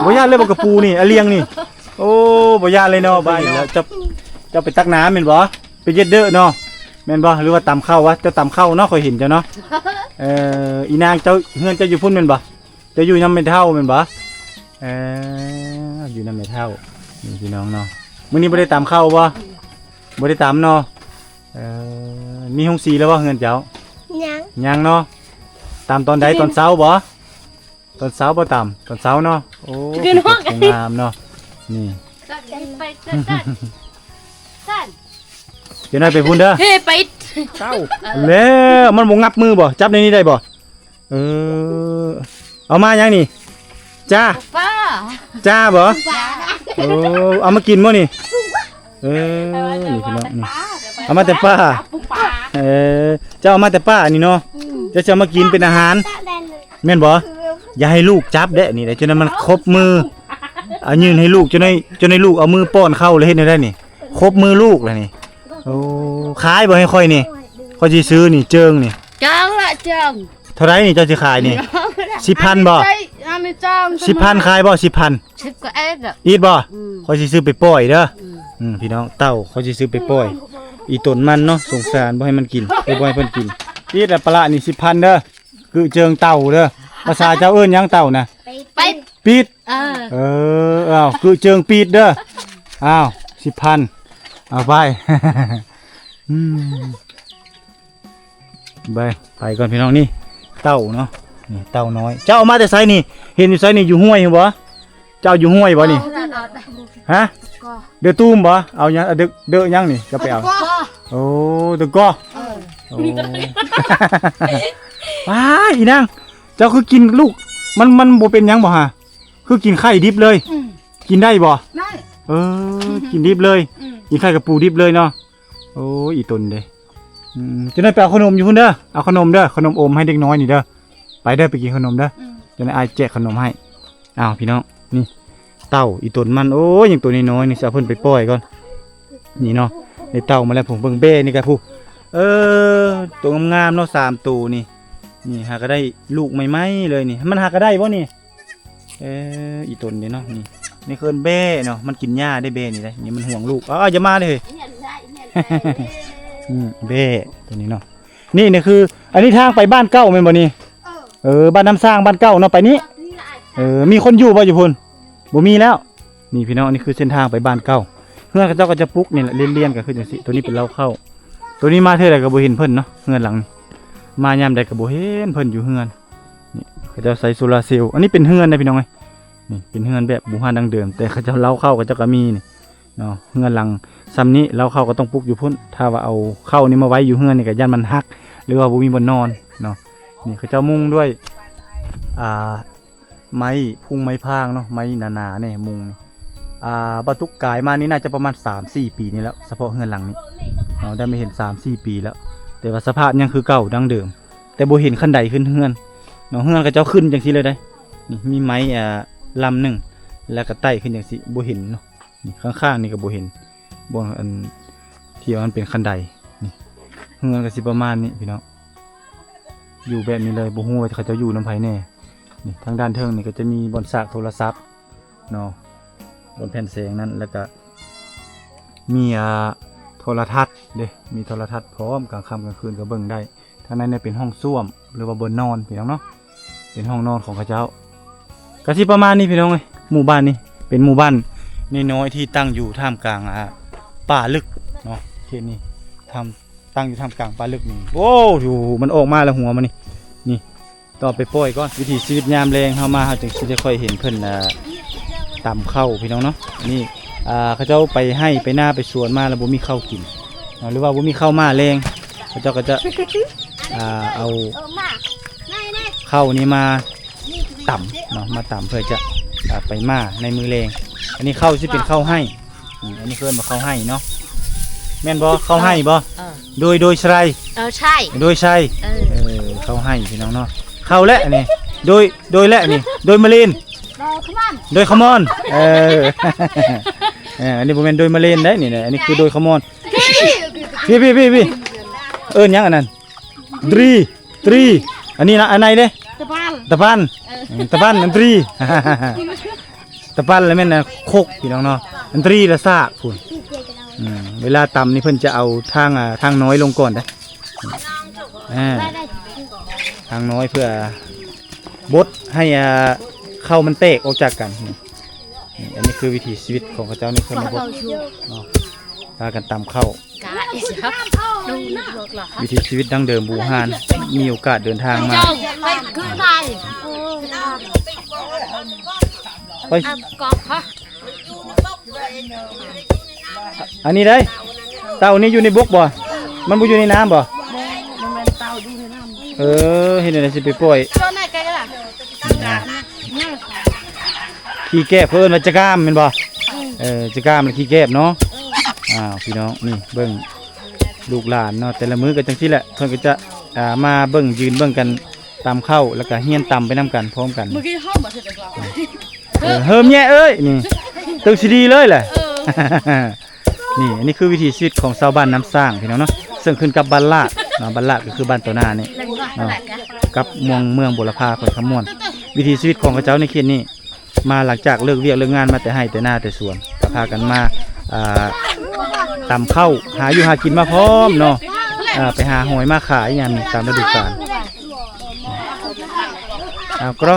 บ่ญาติเลยบ่กระปูนี่อะเลียงนี่โอ้บ่ญาติเลยเนาะบ้านแล้วจะไปตักน้ำแม่นบ่ไปเย็ดเด้อเนาะแม่นบ่หรือว่าตำข้าววะเจ้าตำข้าวเนาะค่อยเห็นเจ้าเนาะอีนางเจ้าเฮือนเจ้าอยู่พุ่นแม่นบ่เจ้าอยู่นำแม่เฒ่าแม่นบ่อยู่นำแม่เฒ่านี่พี่น้องเนาะมื้อนี้บ่ได้ตำข้าวบ่บ่ได้ตำเนาะมีห้องสีแล้วบ่เฮือนเจ้ายังเนาะตามตอนใดตอนเช้าบ่ตอนเช้าบ่ตามตอนเช้าเนาะโอ้สวยงามเนาะนี่เดี๋ยวน้อยไปพุ่นเด้อ เฮ้ไป เช้าแล้วมันบ่งับมือบ่จับในนี้ได้บ่เอามายังนี่จ้า ป้า จ้าบ่โอ้เอามากินบ่นี่นี่พี่น้องนี่เอามาแต่ป้าเจ้าเอามาแต่ป้านี่เนาะจะมากินเป็นอาหารแม่นบ่อย่าให้ลูกจับเด้นี่จนนั้นมันครบมือยืนให้ลูกจนให้ลูกเอามือป้อนเข้าเลยเฮ็ดได้นี่ครบมือลูกแล้วนี่โอ้ขายบ่ให้ค่อยนี่ค่อยสิซื้อนี่เจิงนี่ จังละจัง เท่าไหร่นี่เจ้าสิขายนี่ 10,000 บ่ ไม่จัง 10,000ขายบ่ 10,000 10ก็เอ็ดอ่ะ อีดบ่ค่อยสิซื้อไปปล่อยเด้อพี่น้องเต้าค่อยสิซื้อไปปล่อยอีต้นมันเนาะสงสารบ่ให้มันกินบ่ให้เพิ่นกินอีดปลานี่ 10,000 เด้อคือเจิงเต่าเด้อภาษาเจ้าเอิ้นหยังเต่านะ ไป ปีด Ờ. อ้าวคือเจิงปีดเด้ออ้าว 10,000 เอาไป ไปก่อนพี่น้องนี่เต่าเนาะนี่เต่าน้อยเจ้าเอามาแต่ไสนี่เห็นอยู่ไสนี่อยู่ห้วยบ่เจ้าอยู่ห้วยบ่นี่ฮะเดือตูมบ่เอาหยังเด้อหยังนี่ก็ไปเอาโอ้ตะก้อโอ้ว้าอีนางเจ้าคือกินลูกมันบ่เป็นหยังบ่ฮะคือกินไข่ดิบเลยกินได้บ่ได้กินดิบเลยกินไข่กับปูดิบเลยเนาะโอ้อีตนเด้จะได้ไปเอาขนมอยู่พุ่นเด้อเอาขนมเด้อขนมอมให้เด็กน้อยนี่เด้อไปเด้อไปกินขนมเด้อจะได้อายแจกขนมให้อ้าวพี่น้องนี่เต่าอีตนมันโอ้ยอย่างตัวน้อยๆนี่สิเอาเพิ่นไปปล่อยก่อนนี่เนาะในเต่ามาแล้วผมเบิ่งเบ้นี่ก็ผู้ตัวงามๆเนาะ3ตัวนี่หาก็ได้ลูกใหม่ๆเลยนี่มันหาก็ได้บ่นี่อีตนนี่เนาะนี่เคินเบ้เนาะมันกินหญ้าได้เบ้นี่ได้นี่มันห่วงลูกอย่ามาเลย เบ้ตัวนี้เนาะนี่คืออันนี้ทางไปบ้านเก่าแม่นบ่นี่บ้านน้ำสร้างบ้านเก่าเนาะไปนี้มีคนอยู่บ่อยู่พุ่นบ่มีแล้วนี่พี่น้องนี่คือเส้นทางไปบ้านเก่าเฮือนเขาเจ้าก็จะปลุกนี่แหละเลี่ยนๆก็คือจังซี่ตัวนี้เป็นเล้าเข้าตัวนี้มาเท่าใดก็บ่เห็นเพิ่นเนาะเฮือนหลังนี้มายามใดก็บ่เห็นเพิ่นอยู่เฮือนนี่เขาเจ้าใส่โซลาร์เซลล์อันนี้เป็นเฮือนนะพี่น้องเอ้ยนี่เป็นเฮือนแบบบูฮานดังเดิมแต่เขาเจ้าเล้าเข้าเขาเจ้าก็มีนี่เนาะเฮือนหลังซ้ำนี้เล้าเข้าก็ต้องปลุกอยู่พุ่นถ้าว่าเอาเข้านี่มาไว้อยู่เฮือนนี่ก็ย่านมันหักหรือว่าบ่มีบ่นอนเนาะนี่เขาเจ้ามุงด้วยไม้พุ่งไม้พางเนาะไม้หนาๆเนี่ยมุงบรรทุกกายมานี่น่าจะประมาณ 3-4 ปีนี่แล้วเฉพาะเฮือนหลังนี้เราได้ไม่เห็น 3-4 ปีแล้วแต่ว่าสภาพยังคือเก่าดังเดิมแต่บ่เห็นขั้นใดขึ้นเฮือนเนาะเฮือนก็เจ้าขึ้นจังซี่เลยได้นี่มีไม้ลำหนึ่งแล้วก็ไต่ขึ้นจังซี่บ่เห็นเนาะนี่ข้างๆนี่ก็บ่เห็นบ่อันที่มันเป็นขั้นใดนี่เฮือนก็สิประมาณนี้พี่น้องอยู่แบบนี้เลยบ่ฮู้ว่าเขาจะอยู่นำไผแน่นี่ทางด้านเทิงนี่ก็จะมีบอนสากโทรศัพท์เนาะบนแผ่นแสงนั้นแล้วก็มีโทรทัศน์เด้มีโทรทัศน์พร้อมกลางค่ำกลางคืนก็เบิ่งได้ทางนั้นเนี่ยเป็นห้องส้วมหรือว่าบนนอนพี่น้องเนาะเป็นห้องนอนของเขาเจ้าก็สิประมาณนี้พี่น้องเอ้ยหมู่บ้านนี้เป็นหมู่บ้านน้อยๆที่ตั้งอยู่ท่ามกลางป่าลึกเนาะเขตนี้ตั้งอยู่ท่ามกลางป่าลึกนี่โอ้อยู่มันออกมาแล้วหัวมันนี่ต่อไปปล่อยก่อนวิถีชีวิตยามแรงเฮามาเฮาจึงสิได้ค่อยเห็นเพิ่นตำเข้าพี่น้องเนาะนี่เขาเจ้าไปให้ไปหน้าไปสวนมาแล้วบ่มีข้าวกินหรือว่าบ่มีข้าวมาแรงเขาเจ้าก็จะเอาข้าวนี้มาต่ำเนาะมาต่ำเพื่อจะไปมาในมือแรงอันนี้ข้าวที่เป็นข้าวให้อันนี้เพิ่นว่าข้าวให้เนาะแม่นบ่ข้าวให้บ่โดยใช่ใช่โดยใช่ข้าวให้พี่น้องเนาะข้าวและนี่โดยและนี่โดยมะลินโดยขมอนอันนี้บ่แม่นโดยมะเร็งได้นี่อันนี้คือโดยขมอนพี่ยังอันนั้นตรีอันนี้นะอันไหนเด้ตะปันอันตรีตะปันแล้วแม่นโคกพี่น้องเนาะอันตรีละซากพุ่นเวลาตำนี่เพิ่นจะเอาทางน้อยลงก่อนเด้ทางน้อยเพื่อบดให้เข้ามันแตกออกจากกันอันนี้คือวิถีชีวิตของเขาเจ้าในชนบทพากันตำเข้าวิถีชีวิตดั้งเดิมบูฮานมีโอกาสเดินทางมาไปอันนี้ได้เต่านี้อยู่ในบกบ่มันบ่อยู่ในน้ำบ่เห็นอะไรสิไปปล่อยขี้แก้บเพิ่นว่าจะกล้ามแม่นบ่จะกล้ามมันขี้แก้บเนาะพี่น้องนี่เบิ่งลูกหลานเนาะแต่ละมื้อก็จังซี่แหละเพิ่นก็จะมาเบิ่งยืนเบิ่งกันตำเข้าแล้วก็เฮียนตำไปนํกันพร้อมกันเมื่อกี้เฮาบ่เสร็จแล้วเฮิมแย่เอ้ยนี่ตึกสิดีเลยแหละนี่อันนี้คือวิถีชีวิตของชาวบ้านน้ำสร้างพี่น้องเนาะซึ่งขึ้นกับบ้านลาดบ้านลาดก็คือบ้านตัวหน้านี่กับเมืองบุรพาข่อยขมวนวิถีชีวิตของเขาเจ้าในเขตนี้มาหลังจากเลิกเวียกเลิกงานมาแต่ให้แต่หน้าแต่สวนก็พากันมาตำเข้าหาอยู่หากินมาพร้อมเนาะไปหาหอยมาขายอย่างตามฤดูกาลกรอ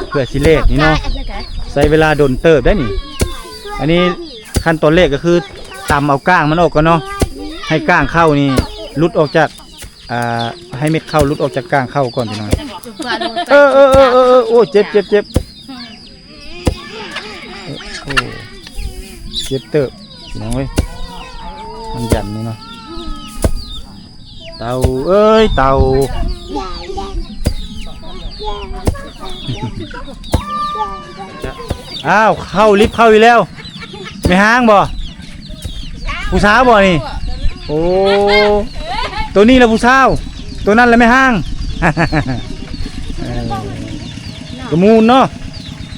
เพื่อสิเลขนี่เนาะใช้เวลาดนเติบได้นี่อันนี้ขั้นตอนแรกก็คือตำเอาก้างมันออกก่อนเนาะให้ก้างเข้านี่ลุดออกจากให้เม็ดเข้าลุดออกจากก้างเข้าก่อนพี่น้องโอ้เจ็บโอ้เจ็บเติบพี่น้องเว้ยมันยันนี่เนาะเต่าเอ้ยเต่าอ้าวเข้าลิฟต์เข้าอีกแล้วไม่ห้างบ่ผู้สาวบ่นี่โอ้ตัวนี้แหละผู้สาวตัวนั้นแหละไม่ห้างกระมูลเนาะ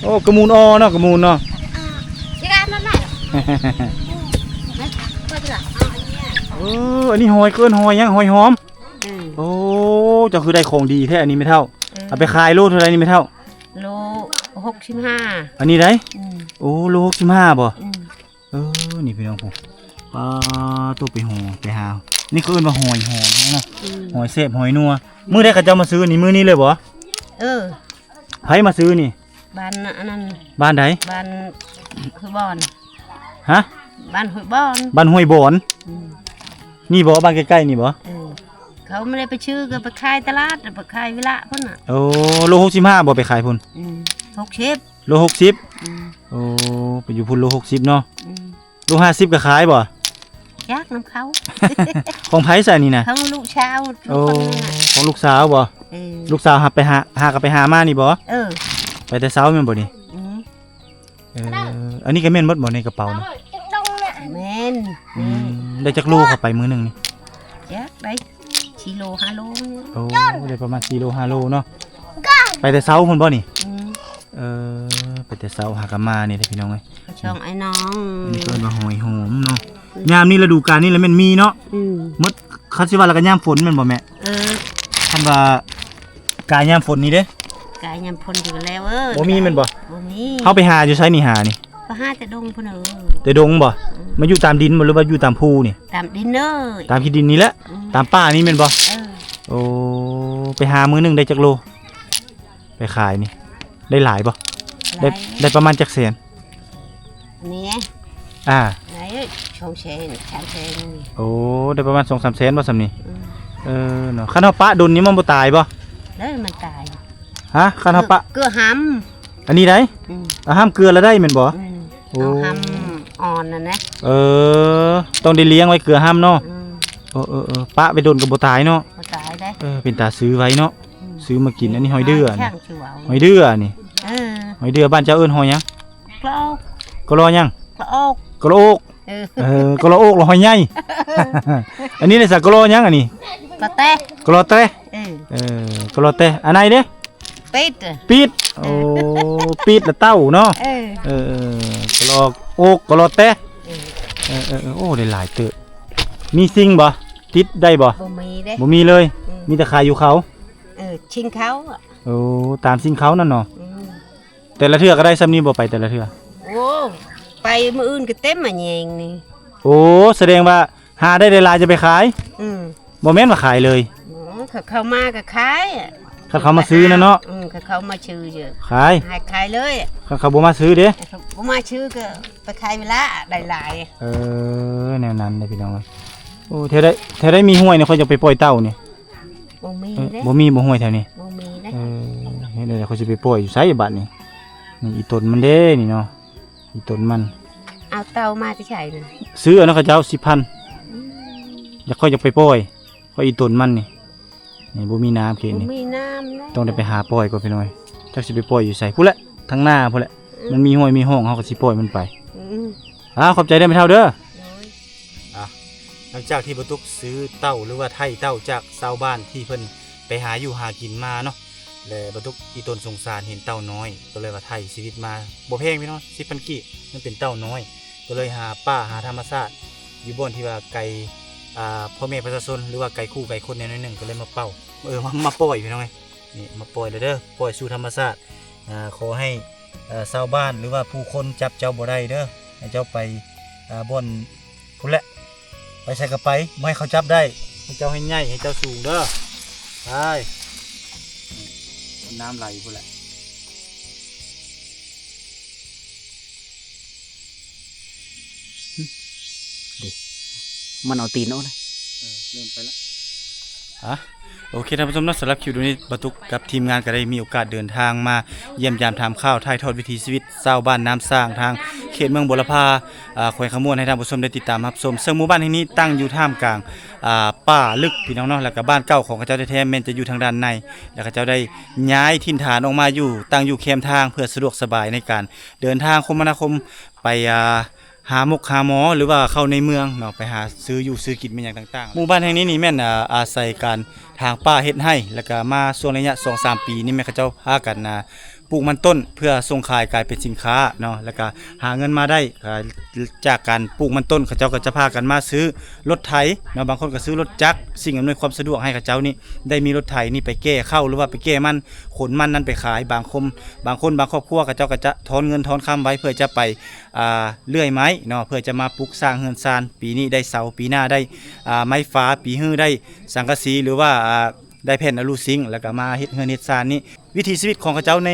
โอ้กระมูลอเนาะกระมูลเนาะอันนี้หอยเกินหอยยังหอยหอมโอ้เจ้าคือได้ของดีแท้อันนี้ไม่เท่าเอาไปขายโลเท่าไรนี่ไม่เท่าโล 65อันนี้ได้ อืม โอ้โล65บ่ อืม นี่พี่น้องผมตัวไปห่อไปหานี่ก็เอิ้นว่าหอยหอมนะ อืม หอยเสพหอยนัวมื้อใดเขาเจ้ามาซื้อนี่มื้อนี้เลยบ่ ไผมาซื้อนี่ บ้านอันนั้น บ้านใด บ้านห้วยบอน ฮะ บ้านห้วยบอน บ้านห้วยบอน อืม นี่บ่บ้านใกล้ๆนี่บ่ เขาไม่ได้ไปชื่อก็ไปขายตลาดไปขายเวลาพุ่นน่ะ โอ้โล65บ่ไปขายพุ่น 60โล60โอ้ไปอยู่พุ่นโล60เนาะโล50ก็ขายบ่ ยากน้ำเขา ของไผซะนี่น่ะ เขาลูกชาวทุก โอ้ คนน่ะ ของลูกสาวบ่ เออ ลูกสาวหาไปหาก็ไปหามานี่บ่ เออ ไปแต่เช้าแม่นบ่นี่ อืม อันนี้ก็แม่นหมดบ่ในกระเป๋านี่ แม่น ได้จักโลเข้าไปมื้อหนึงนี่ ยากได้ชิโล5 โลเนี่ย โอ้ได้ประมาณ4โล5โลเนาะไปแต่เช้าพุ่นบ่นี่ อืม ไปแต่เช้าหากะมานี่เด้อพี่น้องเอ้ย เขาช่องไอ้น้อง อันนี้เพิ่นว่าหอยหอมเนาะยามนี้ฤดูกาลนี้แหล้วแม่นมีเนาะ อืม หมดเขาสิว่าแล้วก็ยามฝนแม่นบ่แม่ เออ คำว่ากายยามฝนนี่เด้ กายยำพลอยู่แล้วบ่มีแม่นบ่ บ่มี เฮาไปหาอยู่ไสนี่หานี่ ก็หาแต่ดงพุ่นแต่ดงบ่มาอยู่ตามดินบ่หรือว่าอยู่ตามภูนี่ ตามดินเนอร์ ตามขี้ดินนี่แหละตามป่านี่แม่นบ่ เออ โอ้ไปหามื้อหนึงได้จักโล ไปขายนี่ ได้หลายบ่ได้ได้ประมาณจักแสน นี่ อ่า ไหนชงเชนชามเชนนี่ โอ้ได้ประมาณ 2-3 แสนบ่ซำนี่ อืม เนาะคันเฮาปะดนนี่มันบ่ตายบ่ แล้วมันตาย ฮะคันเฮาปะ เกลือห อันนี้ได้ ำอืม ห้ามเกลือแล้วได้แม่นบ่ อืม โอ้ เอาหำอ่อนน่ะนะ ต้องได้เลี้ยงไว้เกลือห้ามเนาะ อืม ปะไปโดนก็บ่ตายเนาะ บ่ตายได้ เป็นตาซื้อไว้เนาะ ม ซื้อมากินอันนี้หอยเดือ ช่า นี่ งชิวเอา หอยเดือนี่ เออ หอยเดือบ้านเจ้าเอิ้นหอยหยัง กระโอก ก็รอหยัง กระโอก กะโลโอก เออ กะโลโอกหอยใหญ่ อันนี้ได้สักกะโลหยังอันนี้ กระแตะ กะโลแตะ เออก ะโลแตะอันไหนเด้ ปิด ปีดโอ้ปีดละเต้าเนาะ เออก ะโลโอกกะโลแตะ เออ โอ้ได้หลายเตอะมีซิงบ่ติดได้บ่ บ่มีเด้ บ่มีเลย อืม มีแต่ขายอยู่เขา ชิงเขาอะ โอ้ตามซิงเขานั่นเนาะ อืม แต่ละเทื่อก็ได้ซ้ำนี้บ่ไปแต่ละเทื่อ โอ้ไปมื้ออื่นก็เต็มมาแยงนี่ โอ้แสดงว่าหาได้หลายๆจะไปขาย อืม บ่แม่นว่าขายเลย เขาเข้ามาก็ขายอะ ถ้าเขามาซื้อนะเนาะ เขามาชื่อเยอะ ขาย ให้ขายเลย ถ้าเขาบ่มาซื้อเด้ เขาบ่มาชื่อก็ไปขายเวลาได้หลาย แนวนั้นเลยพี่น้องเอ้ยโอ้แถวได้มีห้วยเนี่ยเขาจะไปปล่อยเต่านี่ บ่มีเด้ บ่มีบ่ห้วยแถวนี้ บ่มีเด้ เฮ็ดได้เขาจะไปปล่อยอยู่ไสบัดนี่นี่อีต้นมันเด้นี่เนาะอีต้นมัน เอาเตามาที่ไสน่ะ ซื้อเอาเนาะเขาเจ้า 10,000อยากค่อยจะไปปล่อยเพราะอีต้นมันนี่บ่มีน้ำเขต บ่ นี่ มีน้ำนะ ต้องได้ไปหาปล่อยก่อนพี่น้อยจักสิไปปล่อยอยู่ไสพุ่นแหละทางหน้าพุ่นแหละมันมีห้วยมีห้องเฮาก็สิปล่อยมันไป อืม ขอบใจได้ไม่เท่าเด้อ โดย หลังจากที่บ่ตุกซื้อเต้าหรือว่าไถ่เต้าจากชาวบ้านที่เพิ่นไปหาอยู่หากินมาเนาะและบ่ตุกอีตนสงสารเห็นเต้าน้อยก็เลยว่าไถ่ชีวิตมาบ่แพงพี่น้อง 10,000 กิมันเป็นเต้าน้อย ก็เลยหาป่าหาธรรมชาติอยู่บ่อนที่ว่าไก่พ่อแม่ประชาชนหรือว่าไก่คู่ไก่คนแนวนึงก็เลยมาเป่ามาปล่อยพี่น้องนี่มาปล่อยเลยเด้อปล่อยสู่ธรรมชาติขอให้ชาวบ้านหรือว่าผู้คนจับเจ้าบ่ได้เด้อให้เจ้าไปบ่อนพุ่นแหละ ไปใส่กระไปไม่ให้เขาจับได้ให้เจ้าให้ใหญ่ให้เจ้าสูงเด้อไปน้ำไหลพุ่นแหละมันเอาตีนเอาเลย เริ่มไปแล้วโอเคท่านผู้ชมนะสำหรับคลิปนี้บรรทุกกับทีมงานก็ได้มีโอกาสเดินทางมาเยี่ยมยามทำข้าวถ่ายทอดวิถีชีวิตชาวบ้านน้ำสร้างทางเขตเมืองบุรพาแขวงขมวนให้ท่านผู้ชมได้ติดตามรับชมซึ่งหมู่บ้านแห่งนี้ตั้งอยู่ท่ามกลางป่าลึกพี่น้องเนาะแล้วก็บ้านเก่าของเขาเจ้าแท้ๆแม่นจะอยู่ทางด้านในแล้วเขาเจ้าได้ย้ายถิ่นฐานออกมาอยู่ตั้งอยู่แคมป์ทางเพื่อสะดวกสบายในการเดินทางคมนาคมไปหาหมกหาหมอหรือว่าเข้าในเมืองเนาะไปหาซื้ออยู่ซื้อกินเป็นอย่างต่างๆหมู่บ้านแห่งนี้นี่แม่นอาศัยการทางป่าเฮ็ดให้แล้วก็มาช่วงระยะ 2-3 ปีนี่แม่เขาเจ้าพากันป ปลูกมันต้นเพื่อส่งขายกลายเป็นสินค้าเนาะแล้วก็หาเงินมาได้จากการปลูกมันต้นเขาเจ้าก็จะพากันมาซื้อรถไถเนาะบางคนก็ซื้อรถจักรสิ่งอำนวยความสะดวกให้เขาเจ้านี่ได้มีรถไถนี่ไปแก้เข้าหรือว่าไปแก้มันขนมันนั้นไปขายบางครอบครัวเขาเจ้าก็จะถอนเงินถอนคำไว้เพื่อจะไปเลื่อยไม้เนาะเพื่อจะมาปลูกสร้างเฮือนซานปีนี้ได้เสาปีหน้าได้ไม้ฟ้าปีฮื้อได้สังกะสีหรือว่าได้แผ่นอลูซิงค์แล้วก็มาเฮ็ดเฮือนเฮ็ดซานนี่วิถีชีวิตของเขาเจ้าใน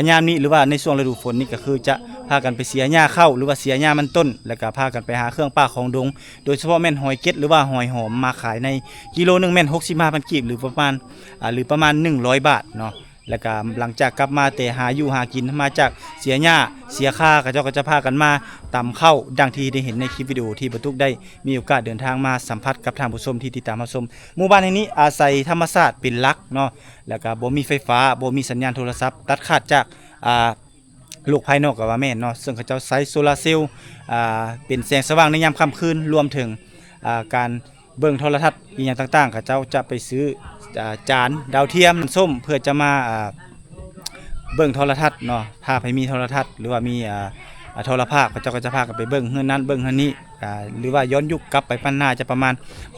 ยามนี้หรือว่าในช่วงฤดูฝนนี่ก็คือจะพากันไปเสียหญ้าเข้าหรือว่าเสียหญ้ามันต้นแล้วก็พากันไปหาเครื่องป่าของดงโดยเฉพาะแม่นหอยเก็ดหรือว่าหอยหอมมาขายในกิโลนึงแม่น65,000กีบหรือประมาณ100 บาทเนาะแล้วก็หลังจากกลับมาแต่หาอยู่หากินมาจากเสียหญ้าเสียค่าเขาเจ้าก็จะพากันมาตำเข้าดังที่ได้เห็นในคลิปวิดีโอที่บรรทุกได้มีโอกาสเดินทางมาสัมผัสกับทางผู้ชมที่ติดตามรับชมหมู่บ้านแห่งนี้อาศัยธรรมชาติเป็นหลักเนาะแล้วก็บ่มีไฟฟ้าบ่มีสัญญาณโทรศัพท์ตัดขาดจากโลกภายนอกก็ว่าแม่นเนาะซึ่งเขาเจ้าใช้โซลาร์เซลล์เป็นแสงสว่างในยามค่ำคืนรวมถึงการเบิ่งโทรทัศน์อีหยังต่างๆเขาเจ้าจะไปซื้อจานดาวเทียมส้มเพื่อจะมาเบิ่งโทรทัศน์เนาะถ้าใครมีโทรทัศน์หรือว่ามีโทรภาพเขาเจ้าก็จะพากันไปเบิ่งเฮือนนั้นเบิ่งเฮือนนี้หรือว่าย้อนยุคกลับไปปันหน้าจะประมาณ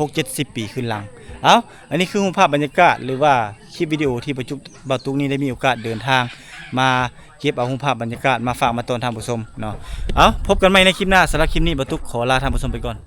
6-70 ปีขึ้นหลังอันนี้คือรูปภาพบรรยากาศหรือว่าคลิปวิดีโอที่ประจุบาตุกนี้ได้มีโอกาสเดินทางมาเก็บเอารูปภาพบรรยากาศมาฝากมาตอนทางผู้ชมเนาะพบกันใหม่ในคลิปหน้าสำหรับคลิปนี้บาตุกขอลาทางผู้ชมไปก่อน